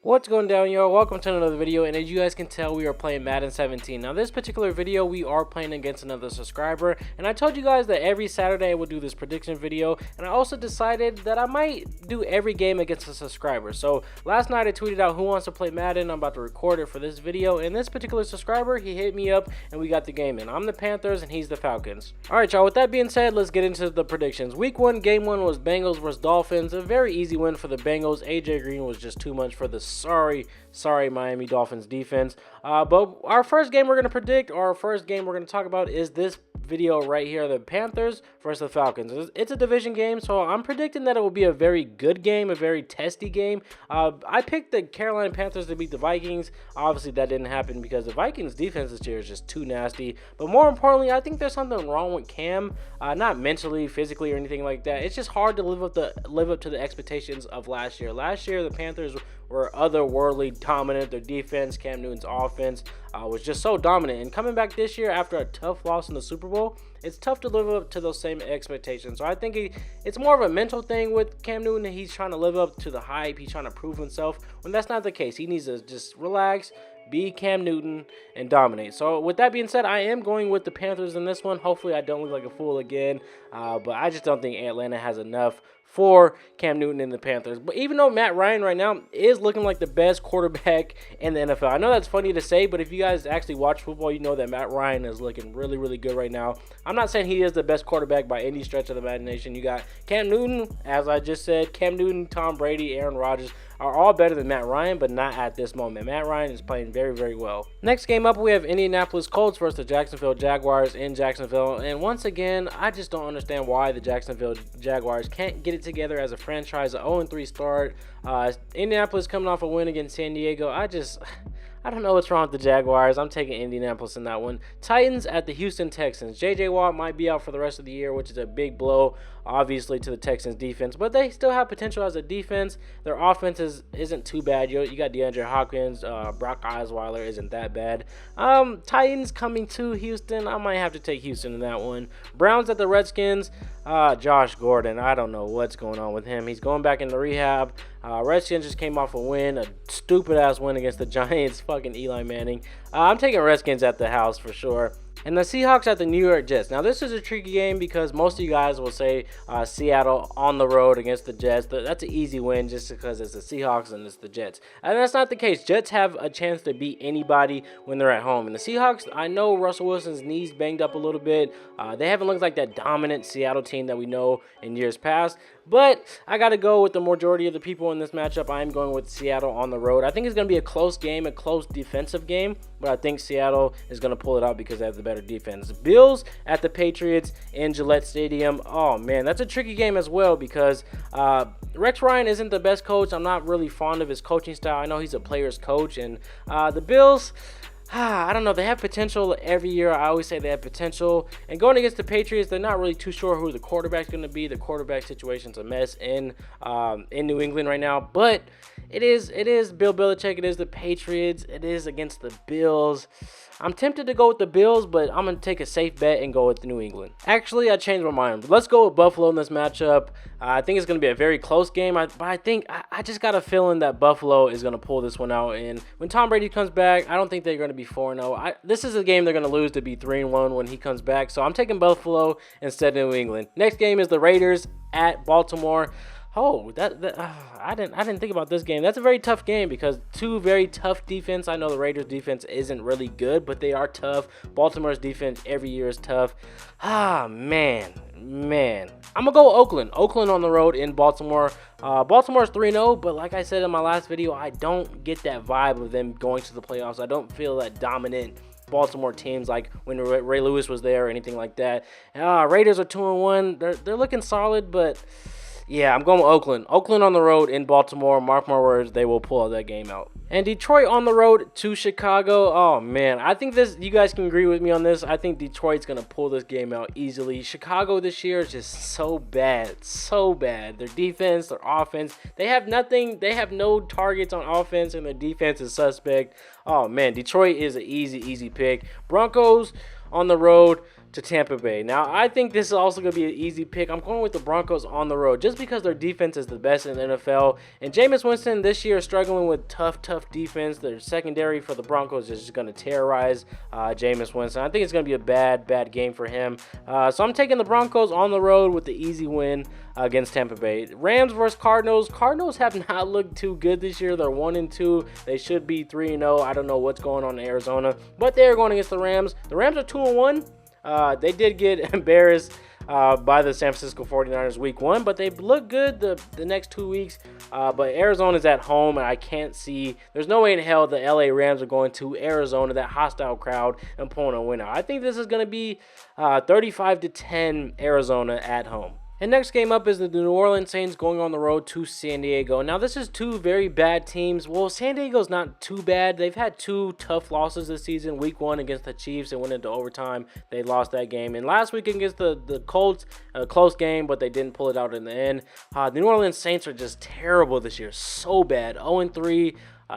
What's going down, y'all? Welcome to another video, and as you guys can tell, we are playing Madden 17. Now, this particular video, we are playing against another subscriber, and I told you guys that every Saturday I would do this prediction video, and I also decided that I might do every game against a subscriber. So, last night I tweeted out who wants to play Madden. I'm about to record it for this video, and this particular subscriber, he hit me up, and we got the game in. I'm the Panthers, and he's the Falcons. Alright, y'all, with that being said, let's get into the predictions. Week 1, game 1 was Bengals versus Dolphins. A very easy win for the Bengals. AJ Green was just too much for the sorry Miami Dolphins defense. But our first game we're going to predict, or our first game we're going to talk about, is this video right here, the Panthers versus the Falcons. It's a division game, so I'm predicting that it will be a very good game, a very testy game. I picked the Carolina Panthers to beat the Vikings. Obviously that didn't happen because the Vikings defense this year is just too nasty. But more importantly, I think there's something wrong with Cam, not mentally, physically, or anything like that. It's just hard to live up to the expectations of last year. Last year the Panthers were otherworldly dominant. Their defense, Cam Newton's offense, was just so dominant. And coming back this year after a tough loss in the Super Bowl, it's tough to live up to those same expectations. So I think it's more of a mental thing with Cam Newton. He's trying to live up to the hype. He's trying to prove himself. When that's not the case, he needs to just relax, be Cam Newton, and dominate. So with that being said, I am going with the Panthers in this one. Hopefully I don't look like a fool again, but I just don't think Atlanta has enough for Cam Newton and the Panthers. But even though Matt Ryan right now is looking like the best quarterback in the NFL, I know that's funny to say, but if you guys actually watch football, you know that Matt Ryan is looking really, really good right now. I'm not saying he is the best quarterback by any stretch of the imagination. You got Cam Newton, as I just said, Cam Newton, Tom Brady, Aaron Rodgers are all better than Matt Ryan, but not at this moment. Matt Ryan is playing very, very well. Next game up, we have Indianapolis Colts versus the Jacksonville Jaguars in Jacksonville. And once again, I just don't understand why the Jacksonville Jaguars can't get it together as a franchise. An 0-3 start. Indianapolis coming off a win against San Diego. I don't know what's wrong with the Jaguars. I'm taking Indianapolis in that one. Titans at the Houston Texans. J.J. Watt might be out for the rest of the year, which is a big blow, obviously, to the Texans defense. But they still have potential as a defense. Their offense isn't too bad. You got DeAndre Hopkins. Brock Osweiler isn't that bad. Titans coming to Houston. I might have to take Houston in that one. Browns at the Redskins. Josh Gordon. I don't know what's going on with him. He's going back into rehab. Redskins just came off a win, a stupid-ass win against the Giants, fucking Eli Manning. I'm taking Redskins at the house for sure. And the Seahawks at the New York Jets. Now, this is a tricky game because most of you guys will say Seattle on the road against the Jets. That's an easy win just because it's the Seahawks and it's the Jets. And that's not the case. Jets have a chance to beat anybody when they're at home. And the Seahawks, I know Russell Wilson's knees banged up a little bit. They haven't looked like that dominant Seattle team that we know in years past. But I got to go with the majority of the people in this matchup. I am going with Seattle on the road. I think it's going to be a close game, a close defensive game. But I think Seattle is going to pull it out because they have the better defense. Bills at the Patriots in Gillette Stadium. Oh, man, that's a tricky game as well because Rex Ryan isn't the best coach. I'm not really fond of his coaching style. I know he's a player's coach. And the Bills, I don't know. They have potential every year. I always say they have potential. And going against the Patriots, they're not really too sure who the quarterback's going to be. The quarterback situation's a mess in New England right now. But it is Bill Belichick. It is the Patriots. It is against the Bills. I'm tempted to go with the Bills, but I'm going to take a safe bet and go with New England. Actually, I changed my mind. Let's go with Buffalo in this matchup. I think it's going to be a very close game, but I think I just got a feeling that Buffalo is going to pull this one out. And when Tom Brady comes back, I don't think they're going to be 4-0. This is a game they're going to lose to be 3-1 when he comes back. So I'm taking Buffalo instead of New England. Next game is the Raiders at Baltimore. Oh, I didn't think about this game. That's a very tough game because two very tough defense. I know the Raiders defense isn't really good, but they are tough. Baltimore's defense every year is tough. Man. I'm going to go Oakland. Oakland on the road in Baltimore. Baltimore's 3-0, but like I said in my last video, I don't get that vibe of them going to the playoffs. I don't feel that dominant Baltimore teams like when Ray Lewis was there or anything like that. Raiders are 2-1. They're looking solid, but yeah, I'm going with Oakland. Oakland on the road in Baltimore. Mark my words, they will pull that game out. And Detroit on the road to Chicago. Oh, man. I think you guys can agree with me on this. I think Detroit's going to pull this game out easily. Chicago this year is just so bad. So bad. Their defense, their offense. They have nothing. They have no targets on offense, and their defense is suspect. Oh, man. Detroit is an easy pick. Broncos. on the road to Tampa Bay. Now, I think this is also going to be an easy pick. I'm going with the Broncos on the road just because their defense is the best in the NFL. And Jameis Winston this year is struggling with tough defense. Their secondary for the Broncos is just going to terrorize Jameis Winston. I think it's going to be a bad game for him. So I'm taking the Broncos on the road with the easy win against Tampa Bay. Rams versus Cardinals. Cardinals have not looked too good this year. They're 1-2. They should be 3-0. I don't know what's going on in Arizona, but they're going against the Rams. The Rams are 2-1. They did get embarrassed by the San Francisco 49ers week 1, but they look good the next 2 weeks. But Arizona's at home, and I can't see, there's no way in hell the LA Rams are going to Arizona, that hostile crowd, and pulling a win out. I think this is going to be 35-10 Arizona at home. And next game up is the New Orleans Saints going on the road to San Diego. Now, this is two very bad teams. Well, San Diego's not too bad. They've had 2 tough losses this season. Week 1 against the Chiefs, it went into overtime. They lost that game. And last week against the Colts, a close game, but they didn't pull it out in the end. The New Orleans Saints are just terrible this year. So bad. 0-3.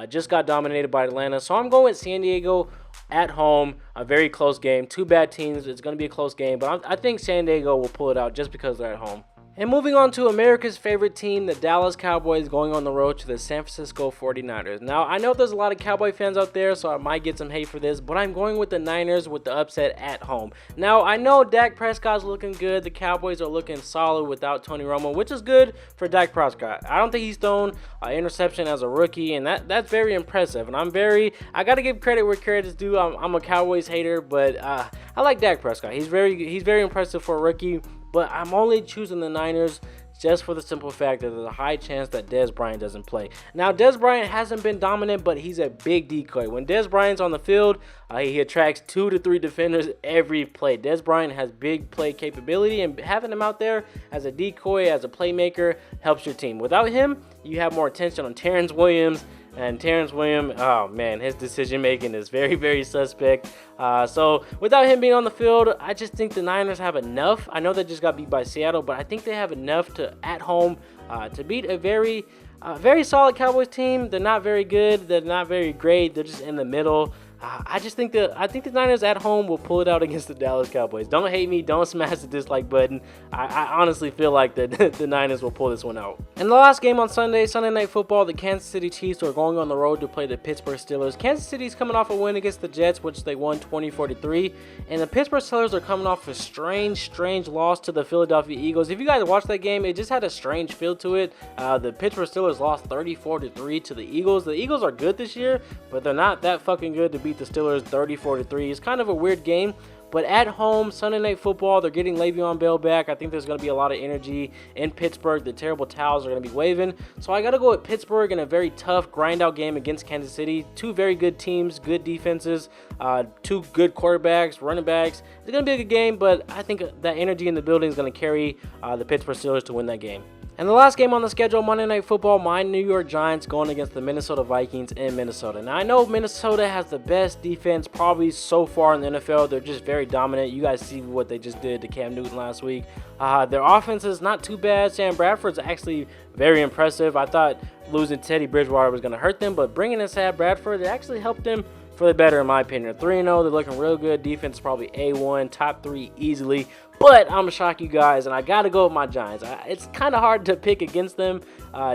Just got dominated by Atlanta. So I'm going with San Diego at home. A very close game. 2 bad teams. It's going to be a close game. But I think San Diego will pull it out just because they're at home. And moving on to America's favorite team, the Dallas Cowboys, going on the road to the San Francisco 49ers. Now, I know there's a lot of Cowboy fans out there, so I might get some hate for this, but I'm going with the Niners with the upset at home. Now, I know Dak Prescott's looking good. The Cowboys are looking solid without Tony Romo, which is good for Dak Prescott. I don't think he's thrown an interception as a rookie, and that's very impressive. And I got to give credit where credit's due. I'm a Cowboys hater, but I like Dak Prescott. He's very impressive for a rookie. But I'm only choosing the Niners just for the simple fact that there's a high chance that Dez Bryant doesn't play. Now, Dez Bryant hasn't been dominant, but he's a big decoy. When Dez Bryant's on the field, he attracts 2 to 3 defenders every play. Dez Bryant has big play capability, and having him out there as a decoy, as a playmaker, helps your team. Without him, you have more attention on Terrence Williams. And Terrence Williams, oh man, his decision-making is very suspect. So without him being on the field, I just think the Niners have enough. I know they just got beat by Seattle, but I think they have enough to, at home, to beat a very solid Cowboys team. They're not very good. They're not very great. They're just in the middle. I think the Niners at home will pull it out against the Dallas Cowboys. Don't hate me. Don't smash the dislike button. I honestly feel like the Niners will pull this one out. And the last game on Sunday Night Football, the Kansas City Chiefs are going on the road to play the Pittsburgh Steelers. Kansas City's coming off a win against the Jets, which they won 20-43. And the Pittsburgh Steelers are coming off a strange loss to the Philadelphia Eagles. If you guys watched that game, it just had a strange feel to it. The Pittsburgh Steelers lost 34-3 to the Eagles. The Eagles are good this year, but they're not that fucking good to beat the Steelers 34-3. It's kind of a weird game, but at home, Sunday Night Football, they're getting Le'Veon Bell back. I think there's going to be a lot of energy in Pittsburgh. The terrible towels are going to be waving, so I got to go with Pittsburgh in a very tough grind-out game against Kansas City. 2 very good teams, good defenses, 2 good quarterbacks, running backs. It's going to be a good game, but I think that energy in the building is going to carry the Pittsburgh Steelers to win that game. And the last game on the schedule, Monday Night Football, my New York Giants going against the Minnesota Vikings in Minnesota. Now, I know Minnesota has the best defense probably so far in the NFL. They're just very dominant. You guys see what they just did to Cam Newton last week. Their offense is not too bad. Sam Bradford's actually very impressive. I thought losing Teddy Bridgewater was going to hurt them, but bringing in Sam Bradford, it actually helped them for the better, in my opinion. 3-0, they're looking real good. Defense is probably A1, top 3 easily. But I'm going to shock you guys, and I got to go with my Giants. It's kind of hard to pick against them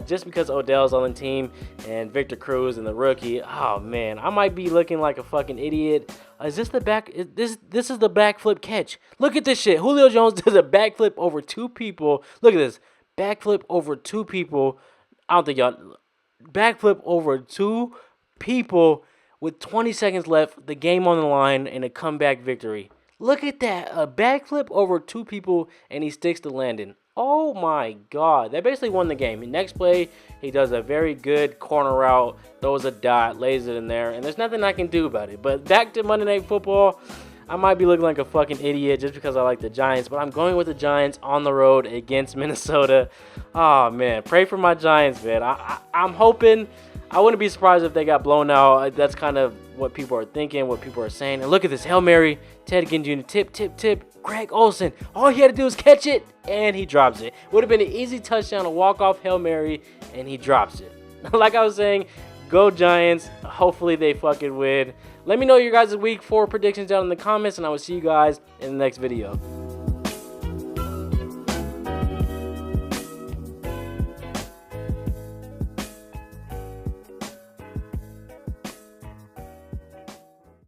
just because Odell's on the team and Victor Cruz and the rookie. Oh, man, I might be looking like a fucking idiot. Is this the back? This is the backflip catch. Look at this shit. Julio Jones does a backflip over 2 people. Look at this. Backflip over 2 people. I don't think y'all... Backflip over 2 people with 20 seconds left, the game on the line, and a comeback victory. Look at that. A backflip over 2 people, and he sticks to landing. Oh, my God. That basically won the game. Next play, he does a very good corner route, throws a dot, lays it in there, and there's nothing I can do about it. But back to Monday Night Football, I might be looking like a fucking idiot just because I like the Giants, but I'm going with the Giants on the road against Minnesota. Oh, man. Pray for my Giants, man. I'm hoping... I wouldn't be surprised if they got blown out. That's kind of what people are thinking, what people are saying. And look at this. Hail Mary. Ted Ginn Jr. Tip. Greg Olsen. All he had to do was catch it, and he drops it. Would have been an easy touchdown, a walk-off Hail Mary, and he drops it. Like I was saying, Go Giants. Hopefully they fucking win. Let me know your guys' week 4 predictions down in the comments, and I will see you guys in the next video.